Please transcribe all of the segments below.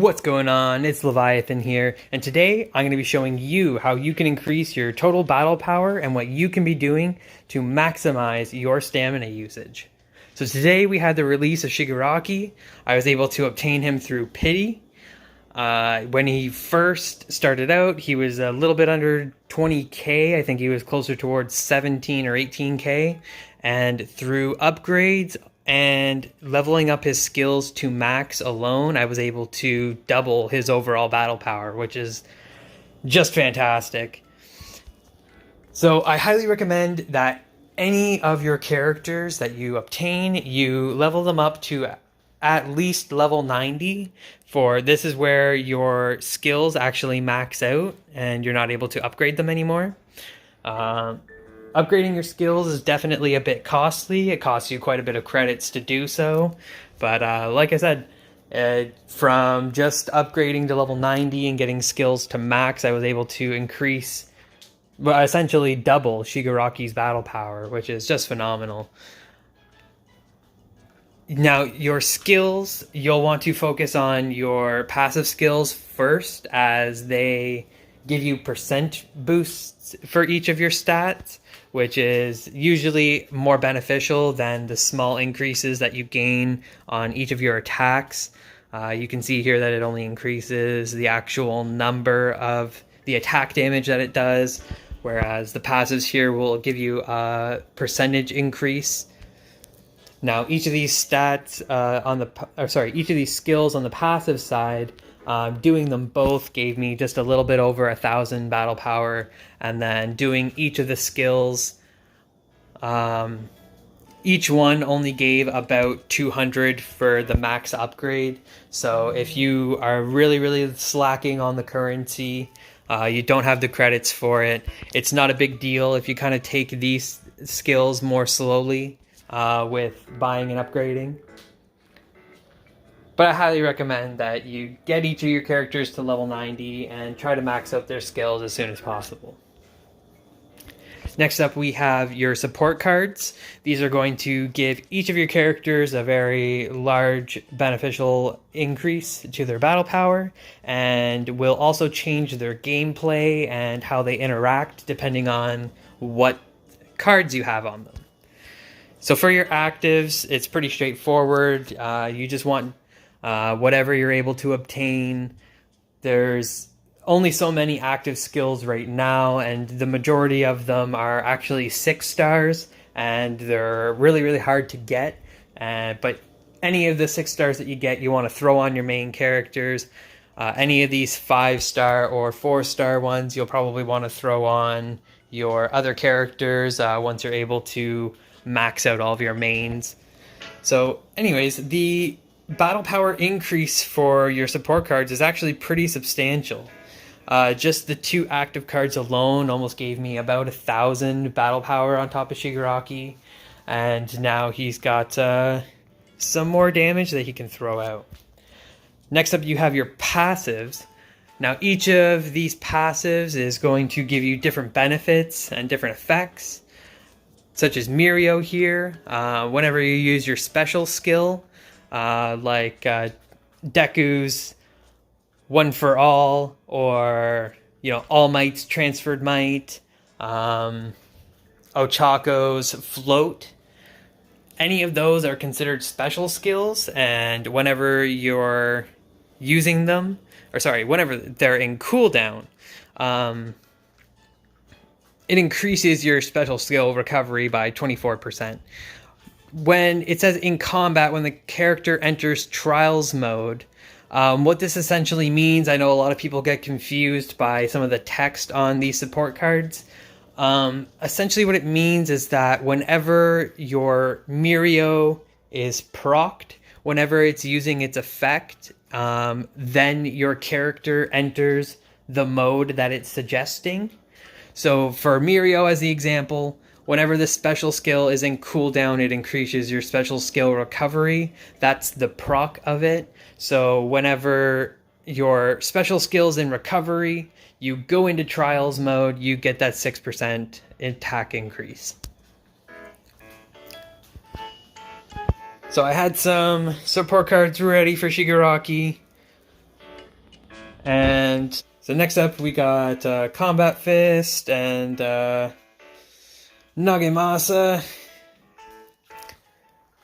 What's going on? It's Leviathan here, and today I'm going to be showing you how you can increase your total battle power and what you can be doing to maximize your stamina usage. So today we had the release of Shigaraki. I was able to obtain him through Pity. When he first started out, he was a little bit under 20k. I think he was closer towards 17 or 18k. And through upgrades and leveling up his skills to max alone, I was able to double his overall battle power, which is just fantastic. So I highly recommend that any of your characters that you obtain, you level them up to at least level 90. For this is where your skills actually max out and you're not able to upgrade them anymore. Upgrading your skills is definitely a bit costly. It costs you quite a bit of credits to do so. But like I said, from just upgrading to level 90 and getting skills to max, I was able to increase, well, essentially double Shigaraki's battle power, which is just phenomenal. Now, your skills, you'll want to focus on your passive skills first, as they give you percent boosts for each of your stats, which is usually more beneficial than the small increases that you gain on each of your attacks. You can see here that it only increases the actual number of the attack damage that it does, whereas the passives here will give you a percentage increase. Now, each of these stats each of these skills on the passive side, doing them both gave me just a little bit over 1,000 battle power, and then doing each of the skills, each one only gave about 200 for the max upgrade. So if you are really slacking on the currency, you don't have the credits for it, it's not a big deal if you kind of take these skills more slowly with buying and upgrading. But I highly recommend that you get each of your characters to level 90 and try to max out their skills as soon as possible. Next up, we have your support cards. These are going to give each of your characters a very large beneficial increase to their battle power, and will also change their gameplay and how they interact depending on what cards you have on them. So for your actives, it's pretty straightforward. You just want whatever you're able to obtain. There's only so many active skills right now, and the majority of them are actually 6 stars, and they're really hard to get. But any of the 6 stars that you get, you want to throw on your main characters. Any of these 5-star or 4-star ones, you'll probably want to throw on your other characters once you're able to max out all of your mains. So anyways, the battle power increase for your support cards is actually pretty substantial. Just the 2 active cards alone almost gave me about 1,000 battle power on top of Shigaraki, and now he's got some more damage that he can throw out. Next up, you have your passives. Now, each of these passives is going to give you different benefits and different effects, such as Mirio here. Whenever you use your special skill, like Deku's One for All, or All Might's Transferred Might, Ochaco's Float. Any of those are considered special skills, and whenever you're using them, whenever they're in cooldown, it increases your special skill recovery by 24%. When it says in combat, when the character enters trials mode, what this essentially means, I know a lot of people get confused by some of the text on these support cards. Essentially what it means is that whenever your Mirio is procced, whenever it's using its effect, then your character enters the mode that it's suggesting. So for Mirio, as the example, whenever the special skill is in cooldown, it increases your special skill recovery. That's the proc of it. So whenever your special skill is in recovery, you go into trials mode, you get that 6% attack increase. So I had some support cards ready for Shigaraki. And so next up we got Combat Fist and Nagemasa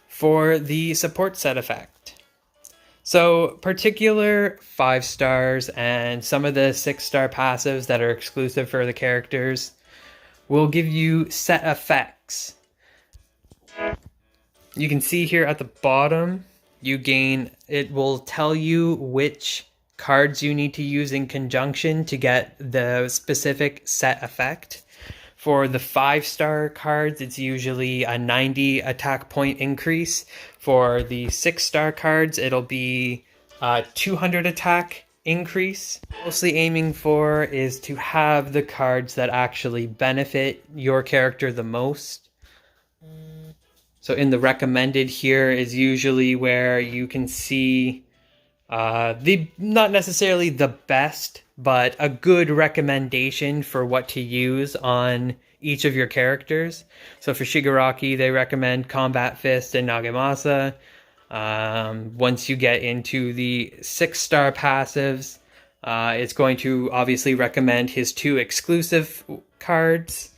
for the support set effect. So particular 5 stars and some of the 6-star passives that are exclusive for the characters will give you set effects. You can see here at the bottom, it will tell you which cards you need to use in conjunction to get the specific set effect. For the 5-star cards, it's usually a 90 attack point increase. For the 6-star cards, it'll be a 200 attack increase. Mostly aiming for is to have the cards that actually benefit your character the most. So in the recommended here is usually where you can see not necessarily the best, but a good recommendation for what to use on each of your characters. So for Shigaraki, they recommend Combat Fist and Nagemasa. Once you get into the 6-star passives, it's going to obviously recommend his 2 exclusive cards,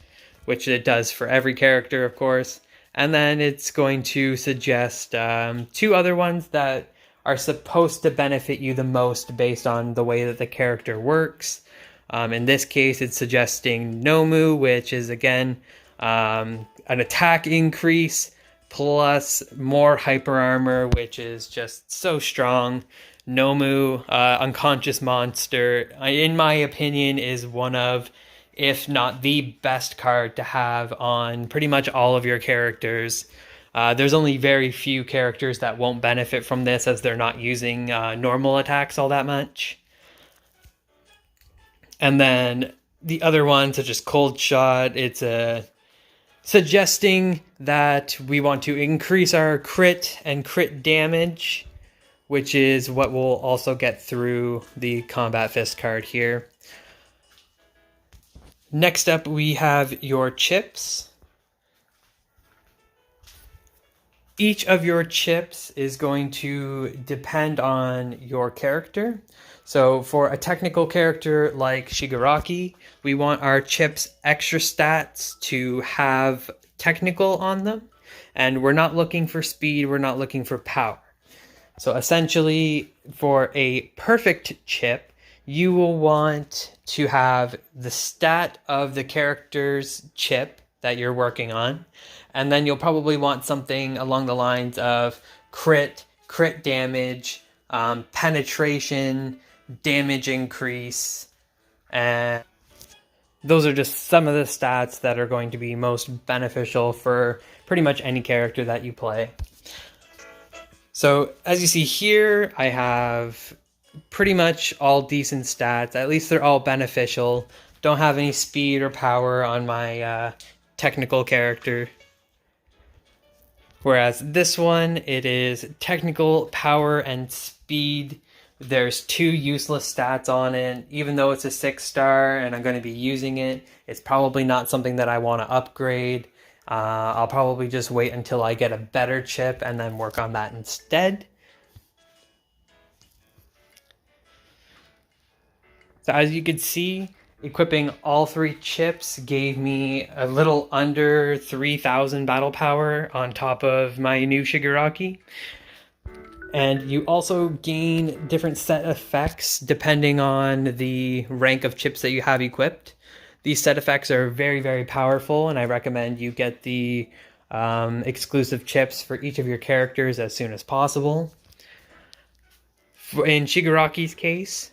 which it does for every character, of course. And then it's going to suggest 2 other ones that are supposed to benefit you the most based on the way that the character works. In this case, it's suggesting Nomu, which is, again, an attack increase plus more hyper armor, which is just so strong. Nomu, Unconscious Monster, in my opinion, is one of, if not the best card to have on pretty much all of your characters. There's only very few characters that won't benefit from this, as they're not using normal attacks all that much. And then the other one, such as Cold Shot, it's suggesting that we want to increase our crit and crit damage, which is what we'll also get through the Combat Fist card here. Next up, we have your chips. Each of your chips is going to depend on your character. So for a technical character like Shigaraki, we want our chips extra stats to have technical on them. And we're not looking for speed, we're not looking for power. So essentially, for a perfect chip, you will want to have the stat of the character's chip that you're working on. And then you'll probably want something along the lines of crit damage, penetration, damage increase, and those are just some of the stats that are going to be most beneficial for pretty much any character that you play. So as you see here, I have pretty much all decent stats. At least they're all beneficial. Don't have any speed or power on my technical character. Whereas this one, it is technical, power, and speed. There's 2 useless stats on it. Even though it's a 6-star and I'm going to be using it, it's probably not something that I want to upgrade. I'll probably just wait until I get a better chip and then work on that instead. So as you can see, equipping all 3 chips gave me a little under 3,000 battle power on top of my new Shigaraki. And you also gain different set effects depending on the rank of chips that you have equipped. These set effects are very, very powerful, and I recommend you get the exclusive chips for each of your characters as soon as possible. In Shigaraki's case,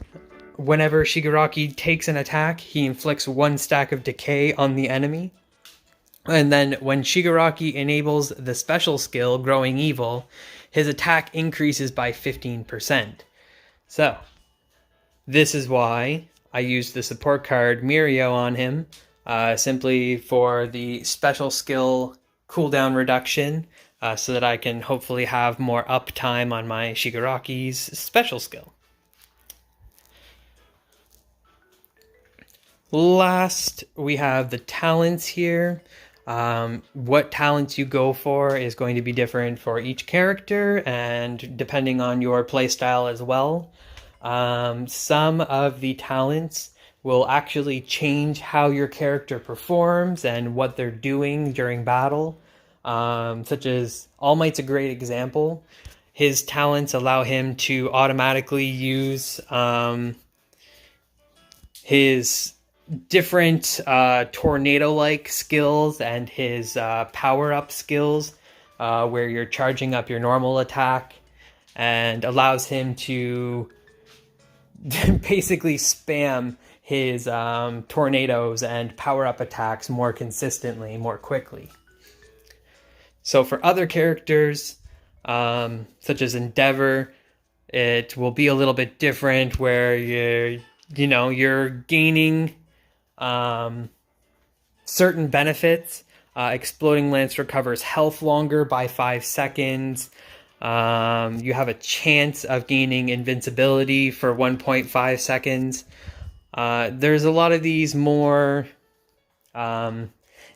whenever Shigaraki takes an attack, he inflicts 1 stack of decay on the enemy. And then when Shigaraki enables the special skill, Growing Evil, his attack increases by 15%. So, this is why I used the support card Mirio on him, simply for the special skill cooldown reduction, so that I can hopefully have more uptime on my Shigaraki's special skill. Last, we have the talents here. What talents you go for is going to be different for each character and depending on your playstyle as well. Some of the talents will actually change how your character performs and what they're doing during battle. Such as All Might's a great example. His talents allow him to automatically use his different tornado-like skills and his power-up skills, where you're charging up your normal attack, and allows him to basically spam his tornadoes and power-up attacks more consistently, more quickly. So for other characters, such as Endeavor, it will be a little bit different, where you're gaining certain benefits. Exploding Lance recovers health longer by 5 seconds. You have a chance of gaining invincibility for 1.5 seconds. There's a lot of these more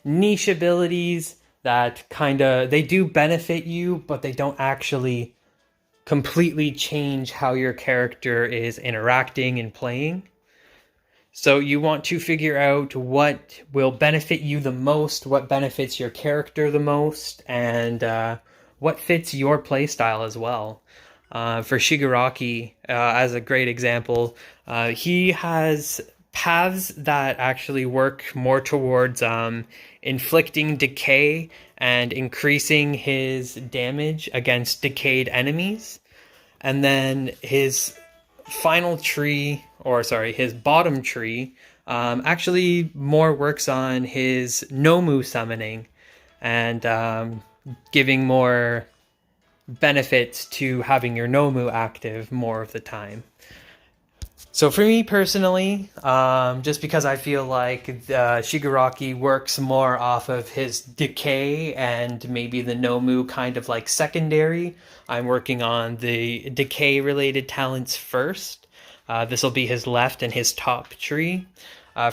niche abilities that they do benefit you, but they don't actually completely change how your character is interacting and playing. So you want to figure out what will benefit you the most, what benefits your character the most, and what fits your playstyle as well. For Shigaraki, as a great example, he has paths that actually work more towards inflicting decay and increasing his damage against decayed enemies. And then his final tree, his bottom tree, actually more works on his Nomu summoning and giving more benefits to having your Nomu active more of the time. So for me personally, just because I feel like Shigaraki works more off of his decay and maybe the Nomu kind of like secondary, I'm working on the decay related talents first. This will be his left and his top tree.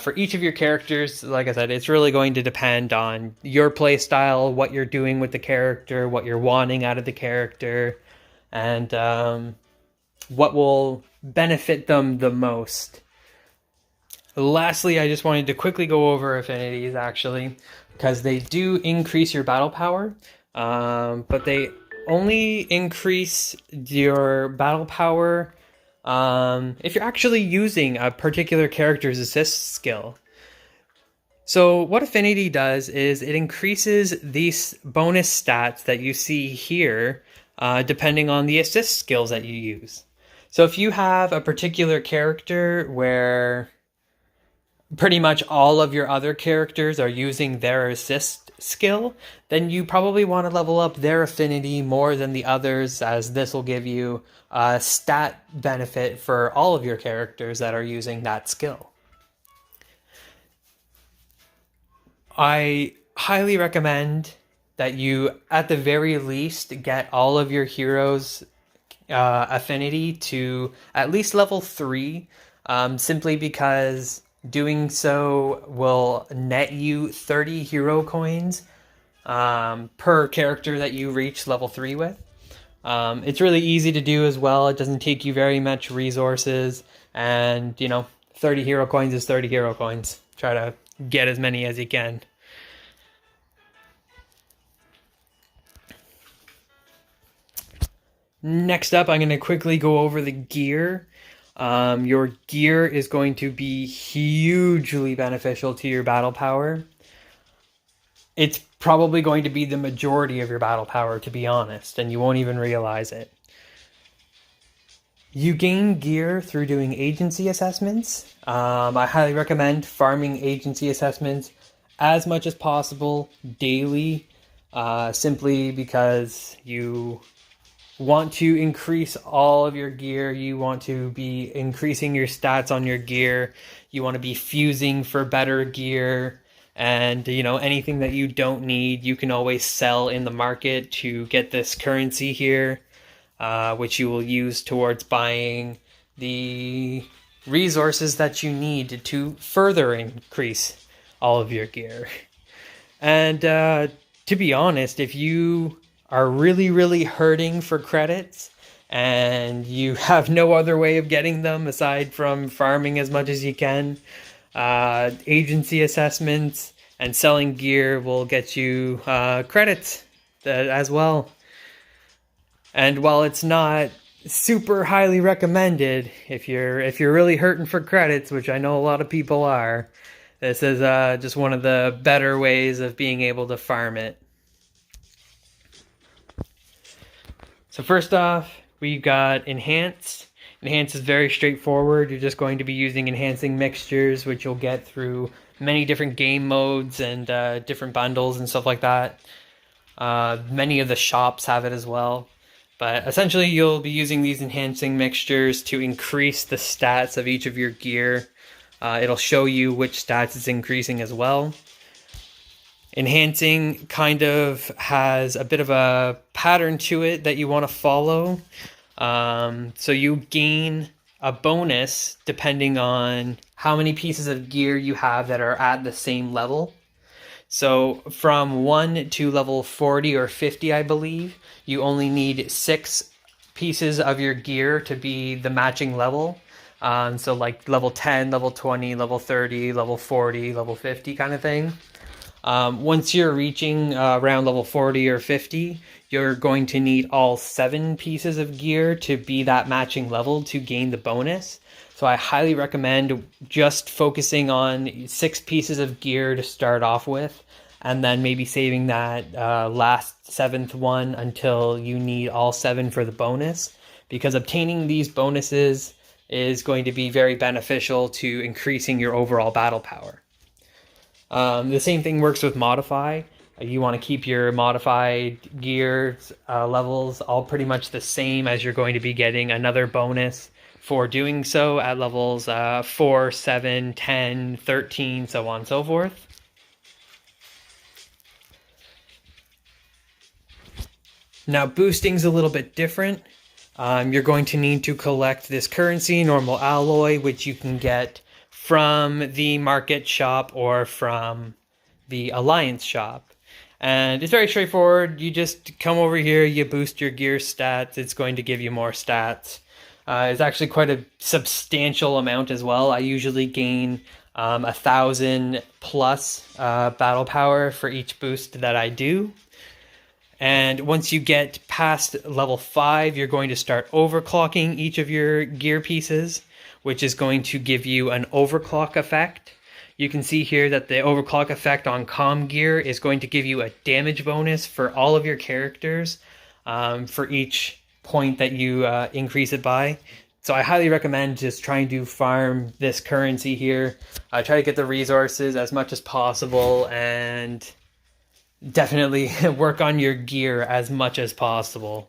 For each of your characters, like I said, it's really going to depend on your playstyle, what you're doing with the character, what you're wanting out of the character, and what will benefit them the most. Lastly, I just wanted to quickly go over affinities, actually, because they do increase your battle power, but they only increase your battle power if you're actually using a particular character's assist skill. So what Affinity does is it increases these bonus stats that you see here, depending on the assist skills that you use. So if you have a particular character where pretty much all of your other characters are using their assist skill, then you probably want to level up their affinity more than the others, as this will give you a stat benefit for all of your characters that are using that skill. I highly recommend that you, at the very least, get all of your heroes' affinity to at least level 3, simply because doing so will net you 30 hero coins per character that you reach level 3 with. It's really easy to do as well. It doesn't take you very much resources, and 30 hero coins is 30 hero coins. Try to get as many as you can. Next up, I'm going to quickly go over the gear. Your gear is going to be hugely beneficial to your battle power. It's probably going to be the majority of your battle power, to be honest, and you won't even realize it. You gain gear through doing agency assessments. I highly recommend farming agency assessments as much as possible daily, simply because you want to increase all of your gear. You want to be increasing your stats on your gear. You want to be fusing for better gear. And, anything that you don't need, you can always sell in the market to get this currency here, which you will use towards buying the resources that you need to further increase all of your gear. And to be honest, if you are really, really hurting for credits and you have no other way of getting them aside from farming as much as you can. Agency assessments and selling gear will get you credits as well. And while it's not super highly recommended, if you're really hurting for credits, which I know a lot of people are, this is just one of the better ways of being able to farm it. So first off, we've got Enhance. Enhance is very straightforward. You're just going to be using enhancing mixtures, which you'll get through many different game modes and different bundles and stuff like that. Many of the shops have it as well. But essentially, you'll be using these enhancing mixtures to increase the stats of each of your gear. It'll show you which stats it's increasing as well. Enhancing kind of has a bit of a pattern to it that you want to follow. So you gain a bonus depending on how many pieces of gear you have that are at the same level. So from 1 to level 40 or 50, I believe, you only need 6 pieces of your gear to be the matching level. So like level 10, level 20, level 30, level 40, level 50 kind of thing. Once you're reaching around level 40 or 50, you're going to need all 7 pieces of gear to be that matching level to gain the bonus. So I highly recommend just focusing on 6 pieces of gear to start off with, and then maybe saving that last 7th one until you need all 7 for the bonus, because obtaining these bonuses is going to be very beneficial to increasing your overall battle power. The same thing works with Modify. You want to keep your modified gear levels all pretty much the same, as you're going to be getting another bonus for doing so at levels 4, 7, 10, 13, so on and so forth. Now, boosting's a little bit different. You're going to need to collect this currency, normal alloy, which you can get from the market shop or from the alliance shop. And it's very straightforward. You just come over here, you boost your gear stats, it's going to give you more stats. It's actually quite a substantial amount as well. I usually gain 1,000 plus battle power for each boost that I do. And once you get past level 5, you're going to start overclocking each of your gear pieces, which is going to give you an overclock effect. You can see here that the overclock effect on comm gear is going to give you a damage bonus for all of your characters for each point that you increase it by. So I highly recommend just trying to farm this currency here. Try to get the resources as much as possible, and definitely work on your gear as much as possible.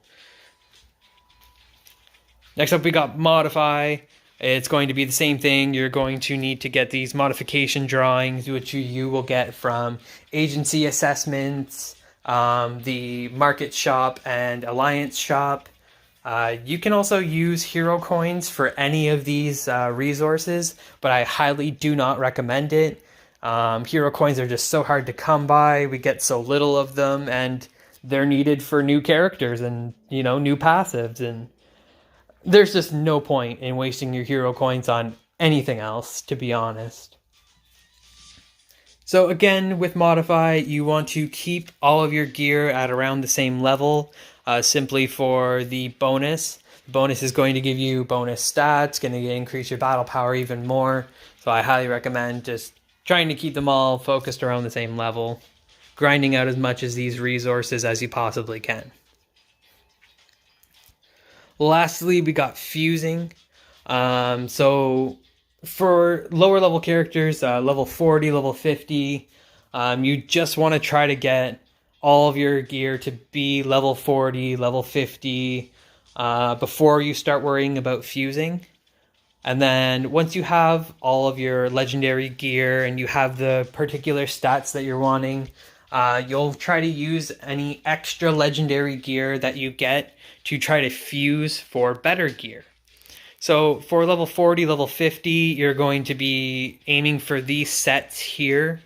Next up, we got Modify. It's going to be the same thing. You're going to need to get these modification drawings, which you will get from agency assessments, the market shop and alliance shop. You can also use hero coins for any of these resources, but I highly do not recommend it. Hero coins are just so hard to come by. We get so little of them, and they're needed for new characters and, new passives, and there's just no point in wasting your hero coins on anything else, to be honest. So again, with Modify, you want to keep all of your gear at around the same level, simply for the bonus. The bonus is going to give you bonus stats, going to increase your battle power even more. So I highly recommend just trying to keep them all focused around the same level, grinding out as much of these resources as you possibly can. Lastly, we got fusing. So for lower level characters, level 40, level 50, you just want to try to get all of your gear to be level 40, level 50, before you start worrying about fusing. And then once you have all of your legendary gear and you have the particular stats that you're wanting, you'll try to use any extra legendary gear that you get to try to fuse for better gear. So for level 40, level 50, you're going to be aiming for these sets here.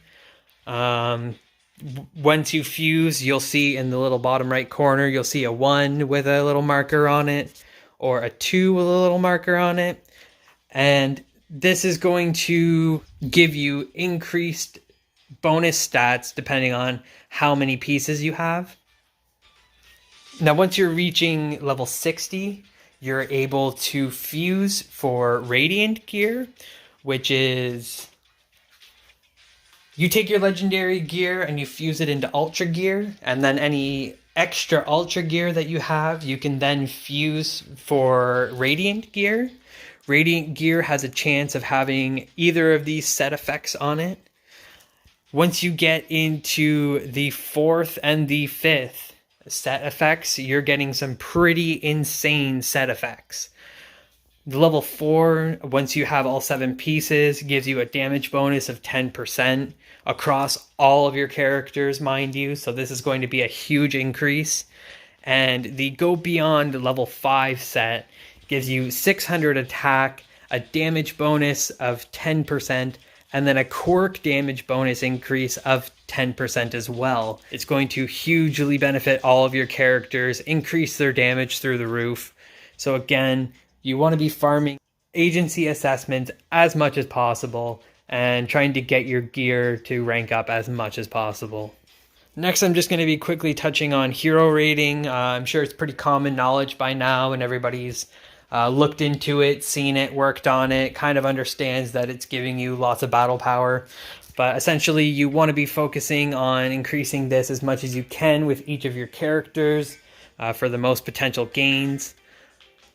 Once you fuse, you'll see in the little bottom right corner, you'll see a 1 with a little marker on it. or a 2 with a little marker on it. And this is going to give you increased bonus stats depending on how many pieces you have. Now, once you're reaching level 60, you're able to fuse for Radiant gear, which is you take your legendary gear and you fuse it into Ultra gear, and then any extra Ultra gear that you have, you can then fuse for Radiant gear. Radiant gear has a chance of having either of these set effects on it. Once you get into the 4th and the 5th set effects, you're getting some pretty insane set effects. The level 4, once you have all 7 pieces, gives you a damage bonus of 10% across all of your characters, mind you. So this is going to be a huge increase. And the Go Beyond level 5 set gives you 600 attack, a damage bonus of 10%, and then a quirk damage bonus increase of 10% as well. It's going to hugely benefit all of your characters, increase their damage through the roof. So again, you want to be farming agency assessments as much as possible and trying to get your gear to rank up as much as possible. Next, I'm just going to be quickly touching on hero rating. I'm sure it's pretty common knowledge by now, and everybody's looked into it, seen it, worked on it, kind of understands that it's giving you lots of battle power. But essentially, you want to be focusing on increasing this as much as you can with each of your characters for the most potential gains.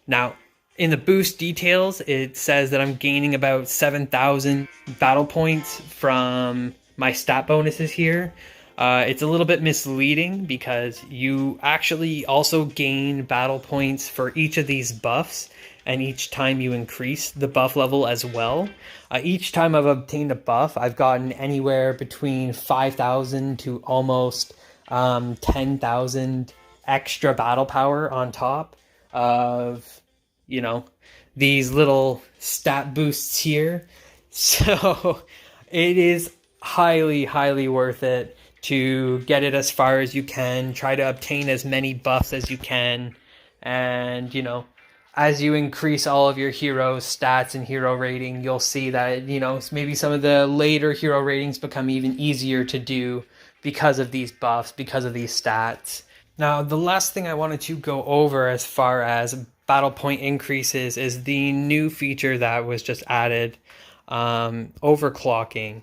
Now, in the boost details, it says that I'm gaining about 7,000 battle points from my stat bonuses here. It's a little bit misleading because you actually also gain battle points for each of these buffs, and each time you increase the buff level as well. Each time I've obtained a buff, I've gotten anywhere between 5,000 to almost 10,000 extra battle power on top of, you know, these little stat boosts here. So it is highly, highly worth it to get it as far as you can, try to obtain as many buffs as you can, and, you know, as you increase all of your hero stats and hero rating, you'll see that, you know, maybe some of the later hero ratings become even easier to do because of these buffs, because of these stats. Now, the last thing I wanted to go over as far as battle point increases is the new feature that was just added, overclocking,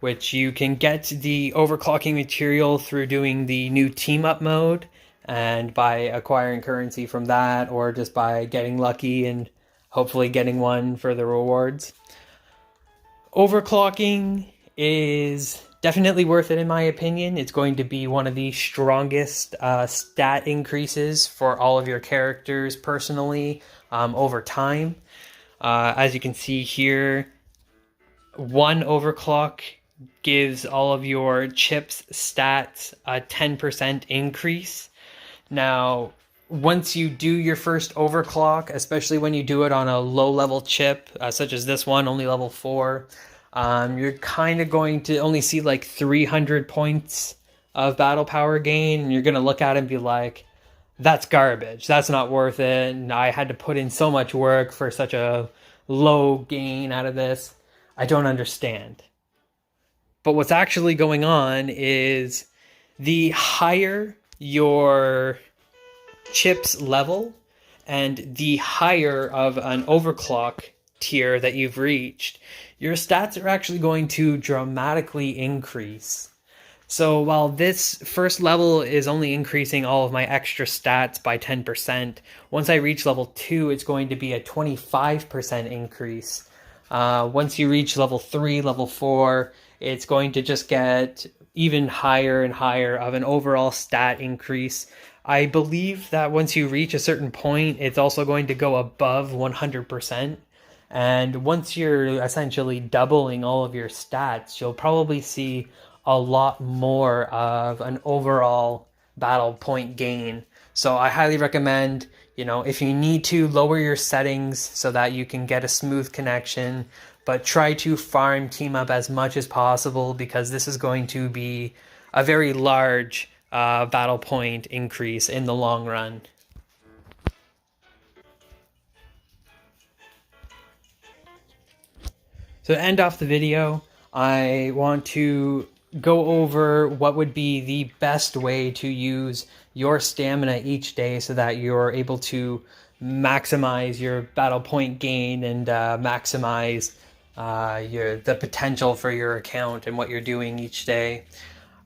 which you can get the overclocking material through doing the new team up mode and by acquiring currency from that, or just by getting lucky and hopefully getting one for the rewards. Overclocking is definitely worth it in my opinion. It's going to be one of the strongest stat increases for all of your characters personally over time. As you can see here, one overclock gives all of your chips stats a 10% increase. Now, once you do your first overclock, especially when you do it on a low level chip, such as this one, only level 4, you're kind of going to only see like 300 points of battle power gain, and you're going to look at it and be like, that's garbage, that's not worth it, and I had to put in so much work for such a low gain out of this. I don't understand. But what's actually going on is the higher your chips level and the higher of an overclock tier that you've reached, your stats are actually going to dramatically increase. So while this first level is only increasing all of my extra stats by 10%, once I reach level 2, it's going to be a 25% increase. Once you reach level 3, level 4, it's going to just get even higher and higher of an overall stat increase. I believe that once you reach a certain point, it's also going to go above 100%. And once you're essentially doubling all of your stats, you'll probably see a lot more of an overall battle point gain. So I highly recommend, you know, if you need to, lower your settings so that you can get a smooth connection, but try to farm team up as much as possible, because this is going to be a very large battle point increase in the long run. So to end off the video, I want to go over what would be the best way to use your stamina each day so that you're able to maximize your battle point gain and maximize the potential for your account and what you're doing each day.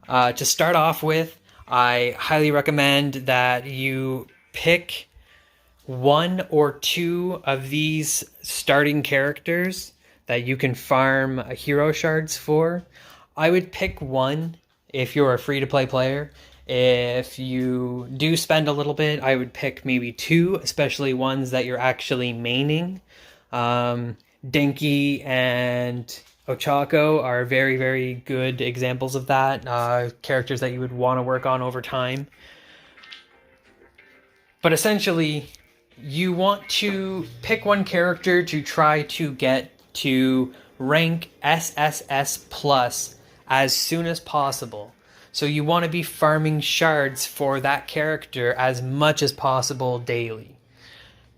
To start off with, I highly recommend that you pick one or two of these starting characters that you can farm hero shards for. I would pick one if you're a free-to-play player. If you do spend a little bit, I would pick maybe two, especially ones that you're actually maining. Denki and Ochaco are very, very good examples of that. Characters that you would want to work on over time. But essentially, you want to pick one character to try to get to rank SSS plus as soon as possible. So you want to be farming shards for that character as much as possible daily.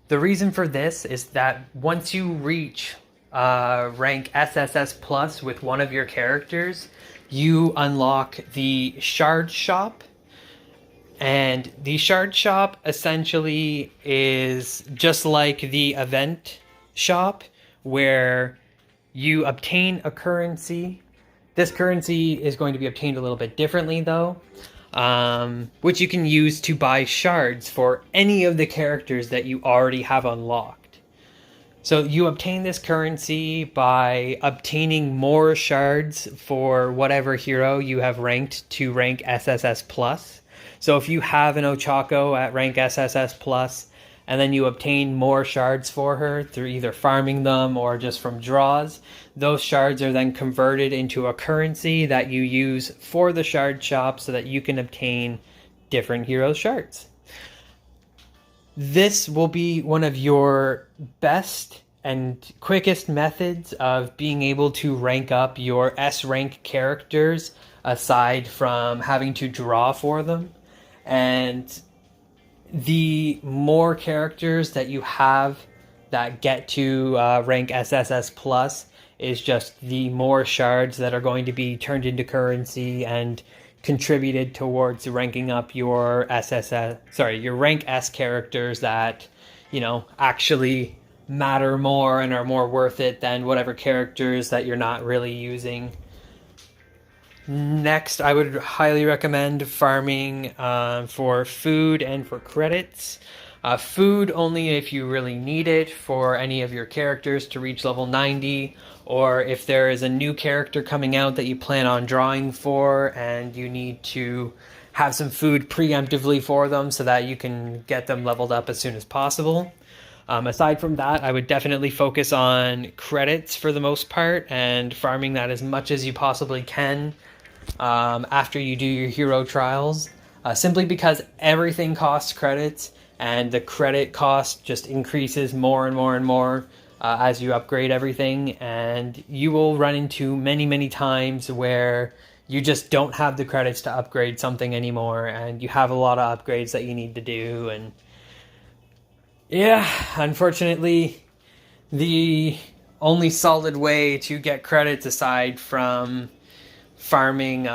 The reason for this is that once you reach rank SSS plus with one of your characters, you unlock the shard shop. And the shard shop essentially is just like the event shop, where you obtain a currency. This currency is going to be obtained a little bit differently though, which you can use to buy shards for any of the characters that you already have unlocked. So you obtain this currency by obtaining more shards for whatever hero you have ranked to rank SSS plus. So if you have an Ochaco at rank SSS plus, and then you obtain more shards for her through either farming them or just from draws, those shards are then converted into a currency that you use for the shard shop so that you can obtain different hero shards. This will be one of your best and quickest methods of being able to rank up your S rank characters aside from having to draw for them. And the more characters that you have that get to rank SSS plus is just the more shards that are going to be turned into currency and contributed towards ranking up your your rank S characters that, you know, actually matter more and are more worth it than whatever characters that you're not really using. Next, I would highly recommend farming for food and for credits. Food only if you really need it for any of your characters to reach level 90, or if there is a new character coming out that you plan on drawing for and you need to have some food preemptively for them so that you can get them leveled up as soon as possible. Aside from that, I would definitely focus on credits for the most part and farming that as much as you possibly can after you do your hero trials, simply because everything costs credits and the credit cost just increases more and more and more as you upgrade everything, and you will run into many times where you just don't have the credits to upgrade something anymore and you have a lot of upgrades that you need to do. And yeah, unfortunately, the only solid way to get credits aside from farming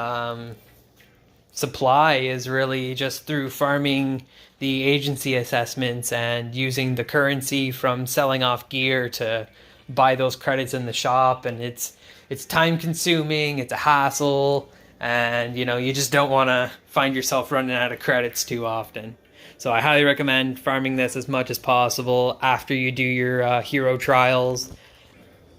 supply is really just through farming the agency assessments and using the currency from selling off gear to buy those credits in the shop. And it's time consuming, it's a hassle, and you know, you just don't want to find yourself running out of credits too often. So I highly recommend farming this as much as possible after you do your hero trials.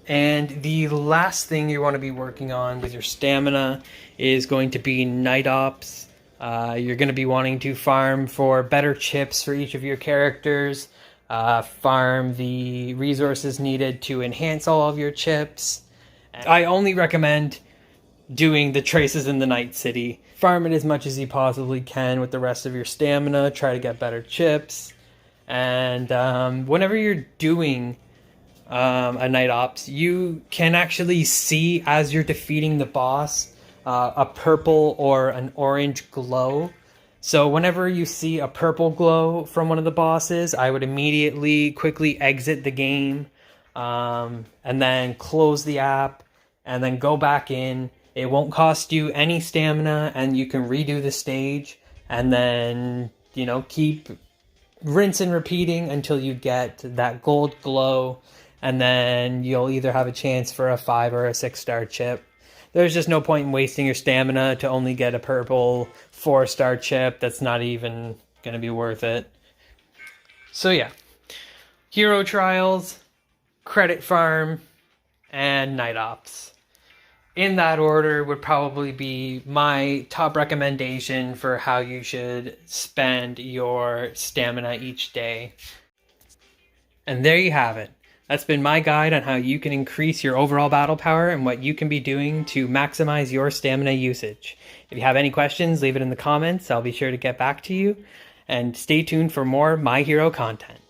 And the last thing you want to be working on with your stamina is going to be night ops. You're going to be wanting to farm for better chips for each of your characters, farm the resources needed to enhance all of your chips. I only recommend doing the traces in the Night City. Farm it as much as you possibly can with the rest of your stamina, try to get better chips. And whenever you're doing a night ops, you can actually see as you're defeating the boss a purple or an orange glow. So whenever you see a purple glow from one of the bosses, I would immediately quickly exit the game, and then close the app, and then go back in. It won't cost you any stamina, and you can redo the stage, and then, keep rinse and repeating until you get that gold glow, and then you'll either have a chance for a 5 or a 6-star chip. There's just no point in wasting your stamina to only get a purple 4-star chip. That's not even going to be worth it. So yeah, hero trials, credit farm, and night ops. In that order would probably be my top recommendation for how you should spend your stamina each day. And there you have it. That's been my guide on how you can increase your overall battle power and what you can be doing to maximize your stamina usage. If you have any questions, leave it in the comments. I'll be sure to get back to you. And stay tuned for more My Hero content.